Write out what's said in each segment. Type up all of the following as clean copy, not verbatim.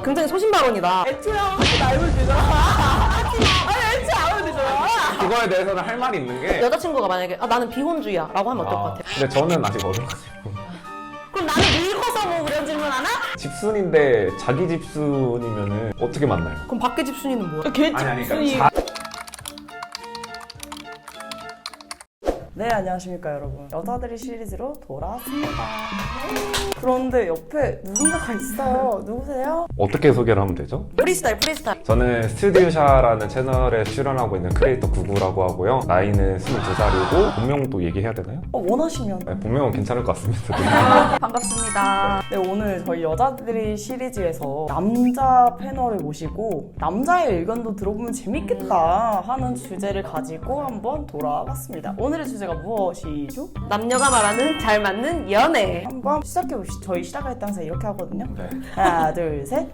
굉장히 소신발언이다. 애초에 알면 되잖아. 아니 애초에 알면 되잖아. 그거에 대해서는 할 말이 있는 게 여자친구가 만약에 나는 비혼주의야 라고 하면 어떨 것 같아? 근데 저는 아직 어려가지고 그럼 나는 늙어서 뭐 그런 질문 하나? 집순인데 자기 집순이면은 어떻게 만나요? 그럼 밖에 집순이는 뭐야? 걔 아니 집순이. 그러니까 네, 안녕하십니까 여러분. 여자들이 시리즈로 돌아왔습니다. 그런데 옆에 누군가가 있어요. 누구세요? 어떻게 소개를 하면 되죠? 프리스타일 프리스타일. 저는 스튜디오샤라는 채널에 출연하고 있는 크리에이터 구구라고 하고요. 나이는 22살이고 본명도 얘기해야 되나요? 원하시면. 네, 본명은 괜찮을 것 같습니다. 반갑습니다. 네, 오늘 저희 여자들이 시리즈에서 남자 패널을 모시고 남자의 의견도 들어보면 재밌겠다 하는 주제를 가지고 한번 돌아왔습니다. 오늘의 주제가 무엇이죠? 남녀가 말하는 잘 맞는 연애. 한번 시작해보시죠. 저희 시작할 때 항상 이렇게 하거든요. 네. 하나, 둘, 셋.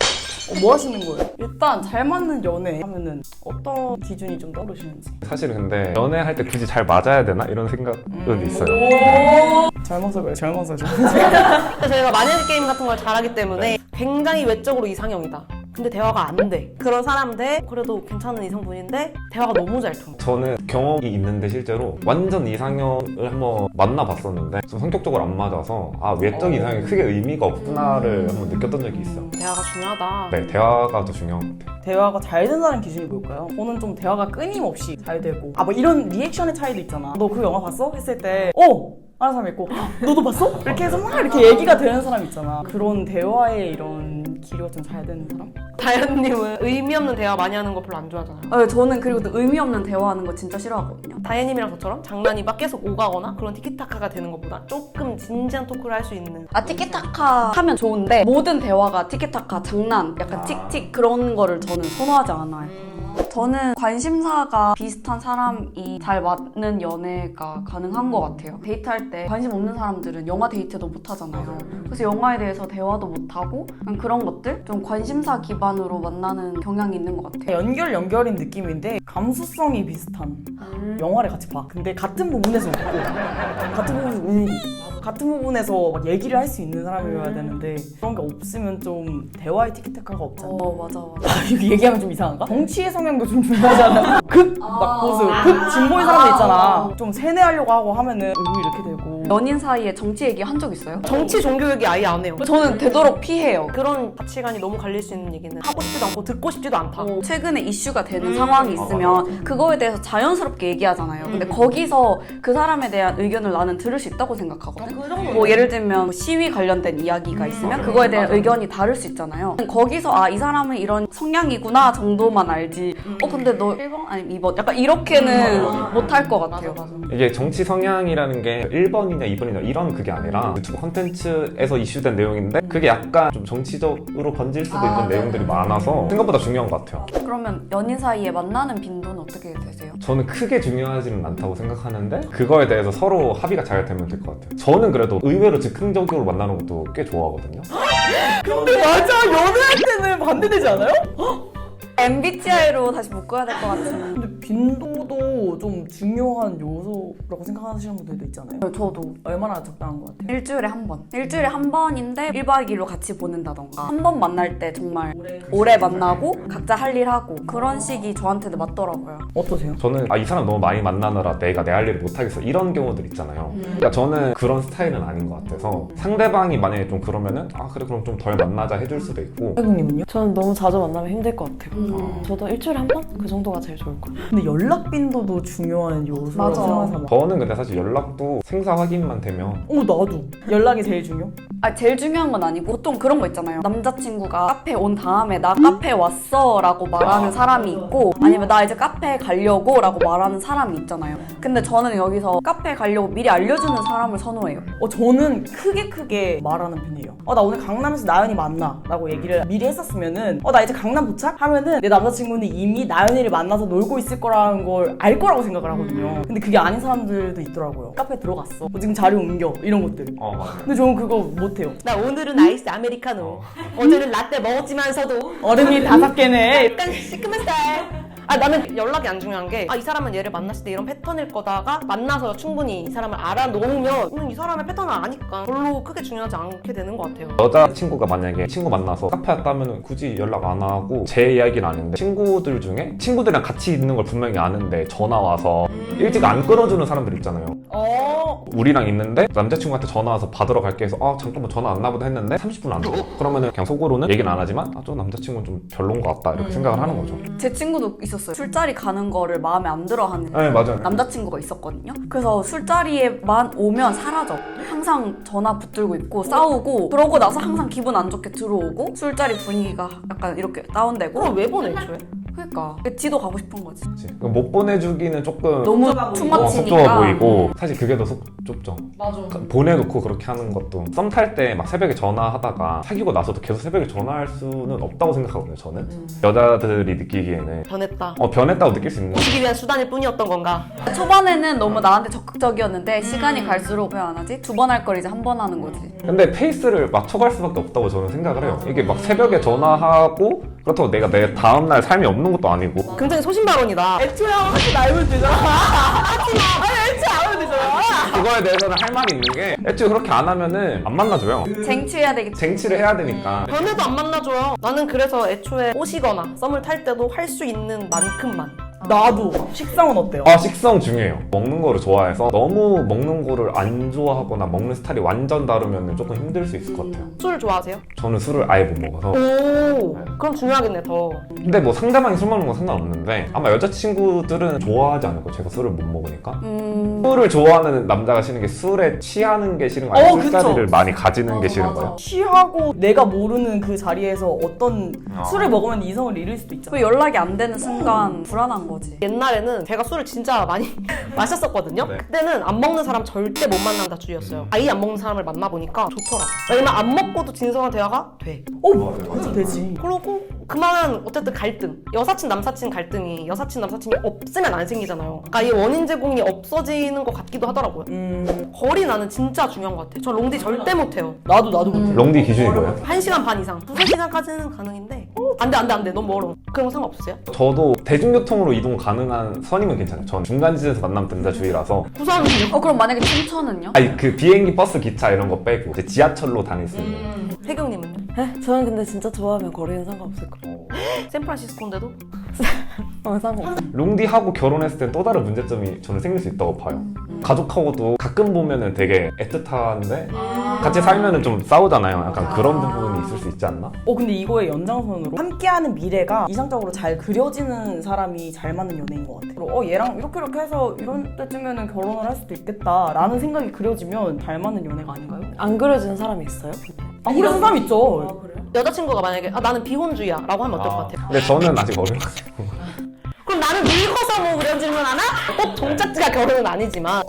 뭐 하시는 거예요? 일단 잘 맞는 연애 하면은 어떤 기준이 좀 떠오르시는지. 사실은 근데 연애할 때 굳이 잘 맞아야 되나? 이런 생각은 있어요. 젊어서 그래, 젊어서 좀. 근데 저희가 만일 게임 같은 걸 잘하기 때문에 굉장히 외적으로 이상형이다. 근데 대화가 안 돼. 그런 사람 대 그래도 괜찮은 이성분인데 대화가 너무 잘 통해. 저는 경험이 있는데 실제로 완전 이상형을 한번 만나봤었는데 좀 성격적으로 안 맞아서 아 외적 이상형이 크게 의미가 없구나를 한번 느꼈던 적이 있어요. 대화가 중요하다. 네, 대화가 더 중요한 것 같아요. 대화가 잘 된다는 기준이 뭘까요? 저는 좀 대화가 끊임없이 잘 되고 뭐 이런 리액션의 차이도 있잖아. 너 그 영화 봤어? 했을 때 하는 사람이 있고 너도 봤어? 이렇게 해서 막 이렇게 얘기가 되는 사람 있잖아. 그런 대화의 이런 기류가 좀 잘 되는 사람? 다현님은 의미 없는 대화 많이 하는 거 별로 안 좋아하잖아요. 네, 저는 그리고 또 의미 없는 대화하는 거 진짜 싫어하거든요. 다혜님이랑 저처럼 장난이 막 계속 오가거나 그런 티키타카가 되는 것보다 조금 진지한 토크를 할 수 있는. 티키타카 하면 좋은데 모든 대화가 티키타카, 장난, 약간 틱틱 그런 거를 저는 선호하지 않아요. 저는 관심사가 비슷한 사람이 잘 맞는 연애가 가능한 것 같아요. 데이트할 때 관심 없는 사람들은 영화 데이트도 못 하잖아요. 그래서 영화에 대해서 대화도 못 하고 그런 것들? 좀 관심사 기반으로 만나는 경향이 있는 것 같아요. 연결인 느낌인데 감수성이 비슷한 영화를 같이 봐. 근데 같은 부분에서 웃고 같은 부분에서 울고 같은 부분에서 막 얘기를 할 수 있는 사람이어야 되는데 그런 게 없으면 좀 대화의 티키타카가 없잖아. 맞아. 이거 얘기하면 좀 이상한가? 정치의 성향도 좀 중요하지 않아? 막 보수, 진보인 사람들 있잖아. 좀 세뇌하려고 하고 하면은 이렇게 되고. 연인 사이에 정치 얘기 한 적 있어요? 정치 종교 얘기 아예 안 해요. 저는 되도록 피해요. 그런 가치관이 너무 갈릴 수 있는 얘기는 하고 싶지도 않고 듣고 싶지도 않다. 최근에 이슈가 되는 상황이 있으면 그거에 대해서 자연스럽게 얘기하잖아요. 근데 거기서 그 사람에 대한 의견을 나는 들을 수 있다고 생각하거든. 뭐 예를 들면 뭐 시위 관련된 이야기가 있으면 그거에 대한 의견이 다를 수 있잖아요. 거기서 이 사람은 이런 성향이구나 정도만 알지. 근데 너 1번 아니면 2번 약간 이렇게는 못할 것 같아요. 이게 정치 성향이라는 게 1번이냐 2번이냐 이런 그게 아니라 유튜브 콘텐츠에서 이슈된 내용인데 그게 약간 좀 정치적으로 번질 수도 있는 내용들이 많아서 생각보다 중요한 것 같아요. 그러면 연인 사이에 만나는 빈도는 어떻게 되세요? 저는 크게 중요하지는 않다고 생각하는데 그거에 대해서 서로 합의가 잘 되면 될 것 같아요. 저는 그래도 의외로 즉흥적으로 만나는 것도 꽤 좋아하거든요. 근데 맞아, 연애할 때는 반대되지 않아요? MBTI로 다시 묶어야 될 것 같은. 근데 빈도도 좀 중요한 요소라고 생각하시는 분들도 있잖아요. 저도 얼마나 적당한 것 같아요? 일주일에 한 번. 일주일에 한 번인데 1박 2일로 같이 보낸다던가. 한 번 만날 때 정말 오래 만나고 각자 할 일 하고 그런 식이 저한테는 맞더라고요. 어떠세요? 저는 이 사람 너무 많이 만나느라 내가 내 할 일을 못하겠어 이런 경우들 있잖아요. 그러니까 저는 그런 스타일은 아닌 것 같아서 상대방이 만약에 좀 그러면은 그래 그럼 좀 덜 만나자 해줄 수도 있고. 태국님은요? 저는 너무 자주 만나면 힘들 것 같아요. 저도 일주일에 한 번? 그 정도가 제일 좋을 것 같아요. 근데 연락 빈도도 중요한 요소라고 맞아. 생각하잖아. 저는 근데 사실 연락도 생사 확인만 되면 나도. 연락이 제일 중요? 제일 중요한 건 아니고 보통 그런 거 있잖아요. 남자친구가 카페 온 다음에 나 카페 왔어 라고 말하는 사람이 있고 아니면 나 이제 카페 가려고 라고 말하는 사람이 있잖아요. 근데 저는 여기서 카페 가려고 미리 알려주는 사람을 선호해요. 저는 크게 말하는 편이에요. 나 오늘 강남에서 나연이 만나 라고 얘기를 미리 했었으면은 나 이제 강남 도착? 하면은 내 남자친구는 이미 나연이를 만나서 놀고 있을 거라는 걸 알 거라고 생각을 하거든요. 근데 그게 아닌 사람들도 있더라고요. 카페 들어갔어. 지금 자리 옮겨. 이런 것들. 맞아요. 근데 저는 그거 못해요. 나 오늘은 아이스 아메리카노. 어제는 라떼 먹었지만서도 얼음이 5개네. 약간 시큼한 스타일. 나는 연락이 안 중요한 게 이 사람은 얘를 만났을 때 이런 패턴일 거다가 만나서 충분히 이 사람을 알아놓으면 이 사람의 패턴을 아니까 별로 크게 중요하지 않게 되는 것 같아요. 여자친구가 만약에 친구 만나서 카페 갔다면 굳이 연락 안 하고 제 이야기는 아닌데 친구들 중에 친구들이랑 같이 있는 걸 분명히 아는데 전화 와서 일찍 안 끊어주는 사람들 있잖아요. 우리랑 있는데 남자친구한테 전화 와서 받으러 갈게 해서 잠깐만 전화 안 나보다 했는데 30분 안 줘. 그러면은 그냥 속으로는 얘기는 안 하지만 저 남자친구는 좀 별론 것 같다 이렇게 생각을 하는 거죠. 제 친구도 있었어요. 술자리 가는 거를 마음에 안 들어 하는 네, 맞아요. 남자친구가 있었거든요. 그래서 술자리에만 오면 사라져. 항상 전화 붙들고 있고 싸우고 그러고 나서 항상 기분 안 좋게 들어오고 술자리 분위기가 약간 이렇게 다운되고. 그걸 왜 보내 애초에? 그러니까 지도 가고 싶은 거지. 그치. 못 보내주기는 조금 너무 속 좁아 투머치니까. 보이고 사실 그게 더 속 좁죠. 맞아. 보내놓고 그렇게 하는 것도 썸 탈 때 막 새벽에 전화하다가 사귀고 나서도 계속 새벽에 전화할 수는 없다고 생각하거든요. 저는 여자들이 느끼기에는 변했다. 변했다고 느낄 수 있는 거죠. 지기 위한 수단일 뿐이었던 건가? 초반에는 너무 나한테 적극적이었는데 시간이 갈수록 왜 안 하지? 2번 할 걸 이제 한 번 하는 거지. 근데 페이스를 맞춰갈 수밖에 없다고 저는 생각을 해요. 이게 막 새벽에 전화하고 그렇다고 내가 내 다음날 삶이 없는 것도 아니고 굉장히 소신발언이다. 애초에 하지 말면 되잖아. 아니 애초에 안 하면 되잖아. 그거에 대해서는 할 말이 있는 게 애초에 그렇게 안 하면은 안 만나줘요. 쟁취해야 되겠지. 쟁취를 해야 되니까. 변해도 안 만나줘요. 나는 그래서 애초에 꼬시거나 썸을 탈 때도 할 수 있는 만큼만. 나도. 식성은 어때요? 식성 중요해요. 먹는 거를 좋아해서 너무 먹는 거를 안 좋아하거나 먹는 스타일이 완전 다르면 조금 힘들 수 있을 것 같아요. 술 좋아하세요? 저는 술을 아예 못 먹어서. 오, 그럼 중요하겠네 더. 근데 뭐 상대방이 술 먹는 건 상관없는데 아마 여자친구들은 좋아하지 않을 거예요. 제가 술을 못 먹으니까. 술을 좋아하는 남자가 싫은 게 술에 취하는 게 싫은 거예요. 그쵸. 술자리를 많이 가지는 게 싫은 거예요. 취하고 내가 모르는 그 자리에서 어떤 술을 먹으면 이성을 잃을 수도 있잖아. 그 연락이 안 되는 순간 불안한 거지. 옛날에는 제가 술을 진짜 많이 마셨었거든요. 네. 그때는 안 먹는 사람 절대 못 만난다 주의였어요. 아예 안 먹는 사람을 만나보니까 좋더라. 왜냐면 안 먹고도 진솔한 대화가 돼. 맞아 되지. 그러고 그만한 어쨌든 갈등, 여사친 남사친 갈등이 여사친 남사친이 없으면 안 생기잖아요. 그러니까 이 원인 제공이 없어지는 것 같기도 하더라고요. 거리 나는 진짜 중요한 것 같아요. 저 롱디 절대 못해요. 나도 못해. 롱디 기준이 뭐예요? 1시간 반 이상, 2~3시간까지는 가능인데 안 돼. 너무 멀어. 그런 거 상관없으세요? 저도 대중교통으로 이동 가능한 선이면 괜찮아요. 전 중간 지점에서 만나면 된다 주의라서. 부산은요? 그럼 만약에 춘천은요? 아니 그 비행기, 버스, 기차 이런 거 빼고 이제 지하철로 다닐 수 있는. 태경님은요? 저는 근데 진짜 좋아하면 거리는 상관없을 것 같아요. 샌프란시스코인데도? 상관없어요. 롱디하고 결혼했을 때 또 다른 문제점이 저는 생길 수 있다고 봐요. 가족하고도 가끔 보면은 되게 애틋한데 같이 살면은 좀 싸우잖아요. 약간 그런 부분이 있을 수 있지 않나? 근데 이거의 연장선으로 함께하는 미래가 이상적으로 잘 그려지는 사람이 잘 맞는 연애인 것 같아. 그리고 얘랑 이렇게 해서 이런 때쯤에는 결혼을 할 수도 있겠다라는 생각이 그려지면 잘 맞는 연애가 아닌가요? 안 그려지는 사람이 있어요? 안 그려진 사람 있죠. 여자친구가 만약에 나는 비혼주의야 라고 하면 어떨 것 같아요? 근데 저는 아직 어려가지고. 그럼 나는 늙어서 뭐 그려지면 하나? 꼭 종착지가 결혼은 아니지만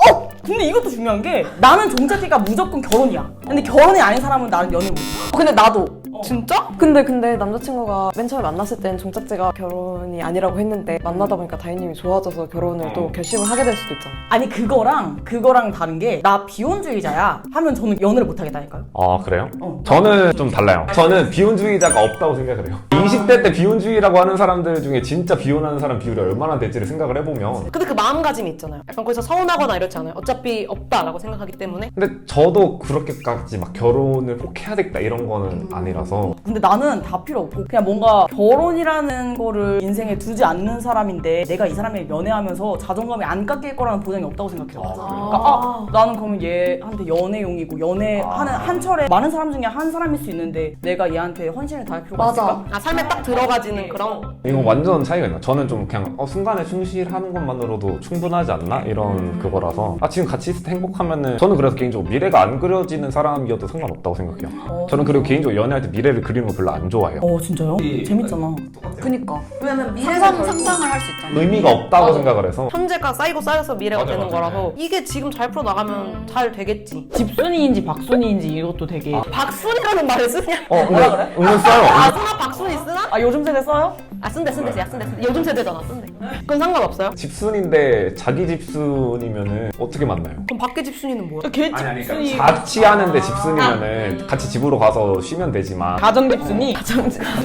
근데 이것도 중요한 게 나는 종착지가 무조건 결혼이야. 근데 결혼이 아닌 사람은 나는 연애 못 해. 근데 나도 진짜? 근데 남자친구가 맨 처음에 만났을 땐 종착지가 결혼이 아니라고 했는데 만나다 보니까 다혜님이 좋아져서 결혼을 또 결심을 하게 될 수도 있잖아요. 아니 그거랑 다른 게 나 비혼주의자야 하면 저는 연애를 못 하겠다니까요. 아 그래요? 저는 좀 달라요. 저는 비혼주의자가 없다고 생각을 해요. 20대 때 비혼주의라고 하는 사람들 중에 진짜 비혼하는 사람 비율이 얼마나 될지를 생각을 해보면. 근데 그 마음가짐이 있잖아요. 약간 거기서 서운하거나 이렇지 않아요? 어차피 없다라고 생각하기 때문에. 근데 저도 그렇게까지 막 결혼을 꼭 해야 되겠다 이런 거는 아니라서. 근데 나는 다 필요 없고 그냥 뭔가 결혼이라는 거를 인생에 두지 않는 사람인데 내가 이 사람이랑 연애하면서 자존감이 안 깎일 거라는 보장이 없다고 생각해요. 그러니까 나는 그러면 얘한테 연애용이고 연애하는 한철에 많은 사람 중에 한 사람일 수 있는데 내가 얘한테 헌신을 다할 필요가 있을까? 삶에 딱 들어가지는 그런. 이건 완전 차이가 있나? 저는 좀 그냥 순간에 충실하는 것만으로도 충분하지 않나? 이런 그거라서 지금 같이 있을 때 행복하면은 저는 그래서 개인적으로 미래가 안 그려지는 사람이어도 상관없다고 생각해요. 저는 그리고 개인적으로 연애할 때 미래를 그리는 거 별로 안 좋아해요. 진짜요? 재밌잖아. 그니까 왜냐면 상상을 할 수 있잖아. 의미가 없다고 생각을 해서. 현재가 쌓이고 쌓여서 미래가 맞아, 되는 맞아. 거라서 이게 지금 잘 풀어나가면 잘 되겠지. 집순이인지 박순이인지 이것도 되게 박순이라는 말을 쓰냐? 근데 은근 써요. 쓰나? 박순이 쓰나? 요즘 세대 써요? 쓴대. 요즘 세대잖아, 쓴대. 그건 상관없어요? 집순인데 자기 집순이면은 어떻게 만나요? 그럼 밖에 집순이는 뭐야? 걔 아니 집순이 그러니까 같이 하는데 집순이면은 같이 집으로 가서 쉬면 되지만 가정 집순이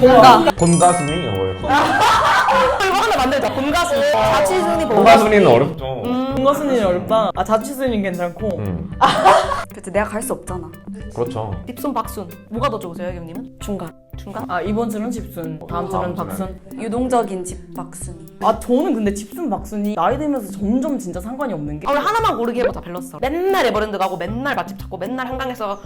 뭔가 본가순이? 뭐 이런 거. 이거 하나 만들자. 본가순. 자취순위 본가순위는 어렵죠. 본가순위는 어렵다. 아 자취순위는 괜찮고. 그치, 내가 갈 수 없잖아. 그렇죠. 립순, 박순. 뭐가 더 좋으세요, 혜경님은? 중간. 중간? 아 이번 주는 집순, 다음 주는 다음 주는. 박순. 유동적인 집박순이. 아 저는 근데 집순 박순이 나이 들면서 점점 진짜 상관이 없는 게 우리 하나만 고르게 해보자. 밸런스. 맨날 에버랜드 가고 맨날 맛집 찾고 맨날 한강에서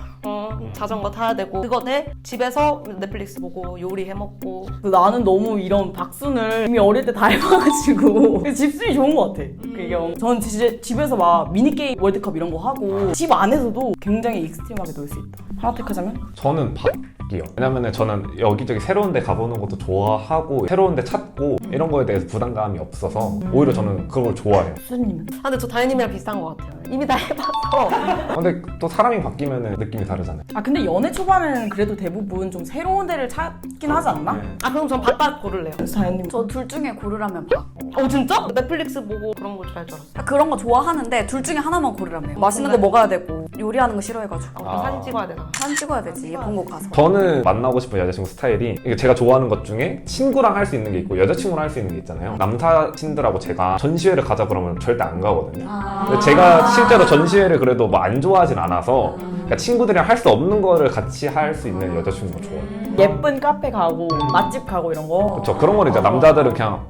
자전거 타야 되고 그거 대 집에서 넷플릭스 보고 요리 해먹고. 나는 너무 이런 박순을 이미 어릴 때 다 해봐가지고 집순이 좋은 것 같아. 그게 저는 진짜 집에서 막 미니게임 월드컵 이런 거 하고 집 안에서도 굉장히 익스트림하게 놀 수 있다. 하나 택하자면? 저는 밖이요. 왜냐면은 저는 여기저기 새로운 데 가보는 것도 좋아하고 새로운 데 찾고 이런 거에 대해서 부담감이 없어서 오히려 저는 그걸 좋아해요. 수진님은? 아 근데 저 다현님이랑 비슷한 것 같아요. 이미 다 해봐서. 근데 또 사람이 바뀌면은 느낌이 다르잖아요. 아 근데 연애 초반에는 그래도 대부분 좀 새로운 데를 찾긴 하지 않나? 아 그럼 전 바깥 고를래요. 다현님 저 둘 중에 고르라면 박. 진짜? 넷플릭스 보고 그런 거 좋아할 줄 알았어. 그런 거 좋아하는데 둘 중에 하나만 고르라며. 맛있는 거 먹어야 되고 요리하는 거 싫어해가지고. 사진 찍어야 되나? 사진 찍어야 되지, 예쁜 곳 가서. 저는 만나고 싶은 여자친구 스타일이 이게 제가 좋아하는 것 중에 친구랑 할 수 있는 게 있고 여자친구랑 할 수 있는 게 있잖아요. 남사친들하고 제가 전시회를 가자 그러면 절대 안 가거든요. 근데 제가 실제로 전시회를 그래도 뭐 안 좋아하진 않아서 그러니까 친구들이랑 할 수 없는 거를 같이 할 수 있는 여자친구가 좋아요. 예쁜 카페 가고 맛집 가고 이런 거. 그렇죠. 그런 거를 이제 남자들은 그냥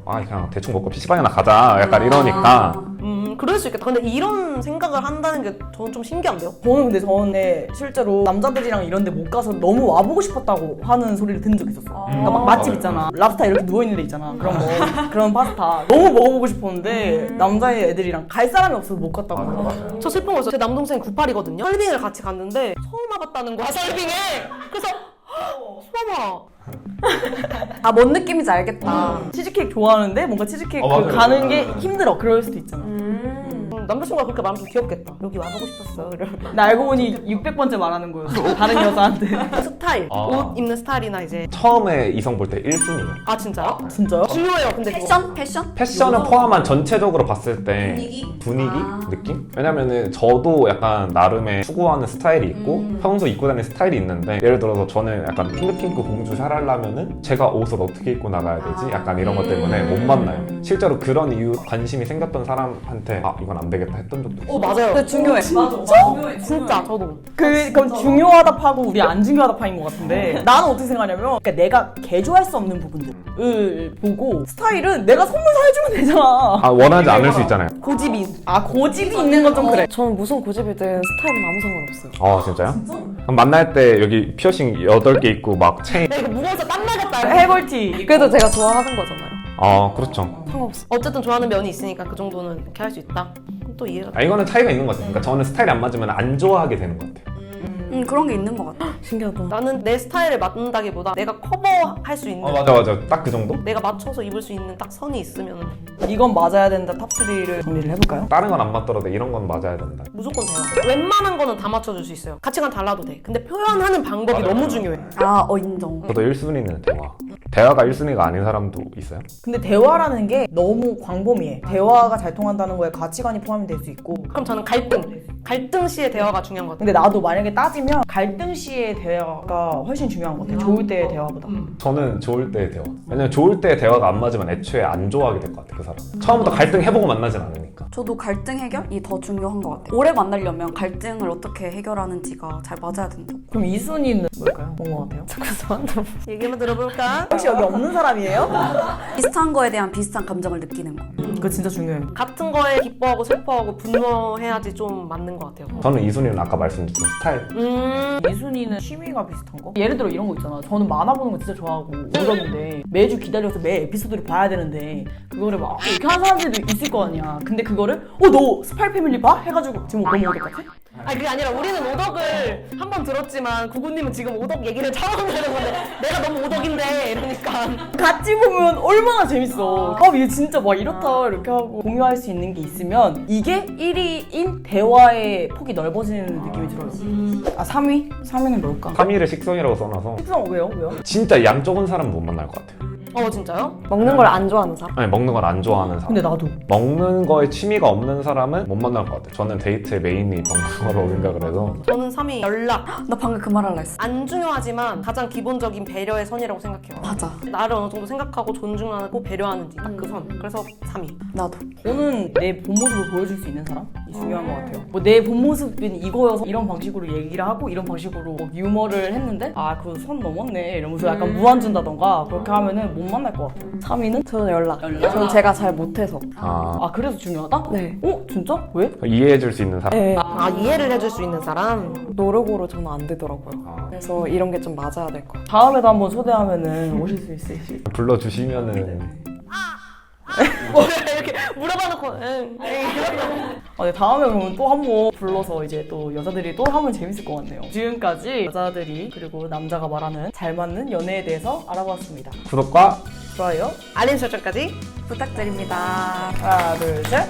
대충 먹고 PC방이나 가자 약간 이러니까 그럴 수 있겠다. 근데 이런 생각을 한다는 게 저는 좀 신기한데요? 저는 근데 전에 실제로 남자들이랑 이런 데 못 가서 너무 와보고 싶었다고 하는 소리를 들은 적 있었어요. 그러니까 막 맛집 있잖아. 랍스타 이렇게 누워있는 데 있잖아. 그런 거. 그런 파스타. 너무 먹어보고 싶었는데 남자애들이랑 갈 사람이 없어서 못 갔다고 하더라고요. 저 슬픈 거였어요. 제 남동생이 98이거든요. 설빙을 같이 갔는데 처음 와봤다는 거야, 설빙에. 그래서 수아봐. 아, 뭔 느낌인지 알겠다. 치즈케이크 좋아하는데 뭔가 치즈케이크 맞아요. 가는 게 힘들어. 그럴 수도 있잖아. 남자친구가 그렇게 말하면 좀 귀엽겠다. 여기 와보고 싶었어. 이러면. 나 알고 보니 600번째 말하는 거였어. 다른 여자한테. 스타일, 옷 입는 스타일이나 이제. 처음에 이성 볼 때 1순위예요. 아 진짜요? 진짜요? 중요해요. 근데 그거. 패션? 패션? 패션을 포함한 전체적으로 봤을 때 분위기? 느낌? 왜냐면은 저도 약간 나름의 추구하는 스타일이 있고 평소 입고 다니는 스타일이 있는데 예를 들어서 저는 약간 핑크핑크 공주 샷 하려면은 제가 옷을 어떻게 입고 나가야 되지? 약간 이런 것 때문에 못 만나요. 실제로 그런 이유 관심이 생겼던 사람한테 이건 안 되겠다 했던 적도 있어요. 맞아요. 근데 중요해. 진짜 저도. 그건 중요하다 파고 우리 안 중요하다 파인 것 같은데 나는 어떻게 생각하냐면 그러니까 내가 개조할 수 없는 부분들을 보고 스타일은 내가 선물 사주면 되잖아. 원하지 않을 수 있잖아요. 고집인. 아 고집이 있는 건 좀 그래. 저는 무슨 고집이든 스타일은 아무 상관없어요. 진짜요? 그럼 만날 때 여기 피어싱 8개 있고 막 체인 나 이거 무거워서 땀나겠다. 해골티. 그래도 제가 좋아하는 거잖아요. 그렇죠. 상관없어. 어쨌든 좋아하는 면이 있으니까 그 정도는 이렇게 할 수 있다. 또 이해가. 이거는 차이가 있는 것 같아요. 그러니까 저는 스타일이 안 맞으면 안 좋아하게 되는 것 같아요. 그런 게 있는 것 같아. 신기하다. 나는 내 스타일에 맞는다기보다 내가 커버할 수 있는. 맞아. 딱 그 정도? 내가 맞춰서 입을 수 있는 딱 선이 있으면 이건 맞아야 된다 탑3를 정리를 해볼까요? 다른 건 안 맞더라도 이런 건 맞아야 된다. 무조건 돼요. 웬만한 거는 다 맞춰줄 수 있어요. 가치관 달라도 돼. 근데 표현하는 방법이 너무 중요해. 인정. 저도 1순위는 대화. 대화가 1순위가 아닌 사람도 있어요? 근데 대화라는 게 너무 광범위해. 대화가 잘 통한다는 거에 가치관이 포함이 될 수 있고 그럼 저는 갈등 시의 대화가 중요한 것 같아요. 근데 나도 만약에 따지면 갈등 시의 대화가 훨씬 중요한 것 같아. 좋을 때의 대화보다. 저는 좋을 때의 대화. 왜냐면 좋을 때의 대화가 안 맞으면 애초에 안 좋아하게 될 것 같아요, 그 사람. 처음부터 갈등해보고 만나진 않으니까. 저도 갈등 해결이 더 중요한 것 같아요. 오래 만나려면 갈등을 어떻게 해결하는지가 잘 맞아야 된다. 그럼 이 순위는 뭘까요? 뭔 것 같아요? 얘기 한번 들어볼까? 혹시 여기 없는 사람이에요? 비슷한 거에 대한 비슷한 감정을 느끼는 거. 그거 진짜 중요해요. 같은 거에 기뻐하고 슬퍼하고 분노해야지 좀 맞는 것 같아요. 저는 2순위는 아까 말씀드린 스타일. 이 순위는 취미가 비슷한 거? 예를 들어 이런 거 있잖아. 저는 만화 보는 거 진짜 좋아하고 오덕인데 매주 기다려서 매 에피소드를 봐야 되는데 그거를 막 이렇게 하는 사람들도 있을 거 아니야. 근데 그거를 너 스파이 패밀리 봐? 해가지고 지금 너무 오덕 같아? 아니 그게 아니라 우리는 오덕을 한 번 들었지만 구구님은 지금 오덕 얘기를 처음 하는 건데 내가 너무 오덕인데 이러니까 같이 보면 얼마나 재밌어. 얘 진짜 막 이렇다 이렇게 하고 공유할 수 있는 게 있으면 이게 1위인 대화의 폭이 넓어지는 느낌이 들어요. 3위? 3위는 뭘까? 3위를 식성이라고 써놔서 특성 왜요? 진짜 양 적은 사람은 못 만날 것 같아요. 진짜요? 먹는 걸 안 좋아하는 사람? 아니, 먹는 걸 안 좋아하는 사람. 근데 나도. 먹는 거에 취미가 없는 사람은 못 만날 것 같아요. 저는 데이트의 메인이 먹는 거라고 생각을 해서. 저는 3위 연락. 나 방금 그 말 할라 했어. 안 중요하지만 가장 기본적인 배려의 선이라고 생각해요. 맞아. 나를 어느 정도 생각하고 존중하고 배려하는지 딱 그 선. 그래서 3위. 나도. 저는 내 본 모습을 보여줄 수 있는 사람이 중요한 것 같아요. 뭐 내 본 모습은 이거여서 이런 방식으로 얘기를 하고 이런 방식으로 뭐 유머를 했는데 그 선 넘었네 이러면서 약간 무안 준다던가 그렇게 하면은 못 만날 것 같아요. 3위는? 저는 연락. 연락? 저는 제가 잘 못해서. 그래서 중요하다? 네. 진짜? 왜? 이해해줄 수 있는 사람. 네. 이해를 해줄 수 있는 사람. 노력으로 저는 안 되더라고요. 그래서 이런 게 좀 맞아야 될 것 같아요. 다음에도 한번 초대하면은 오실 수 있으시? 불러주시면은. 이렇게 물어봐놓고 네, 다음에 그러면 또 한 번 불러서 이제 또 여자들이 또 하면 재밌을 것 같네요. 지금까지 여자들이 그리고 남자가 말하는 잘 맞는 연애에 대해서 알아봤습니다. 구독과 좋아요. 알림 설정까지 부탁드립니다. 하나, 둘, 셋.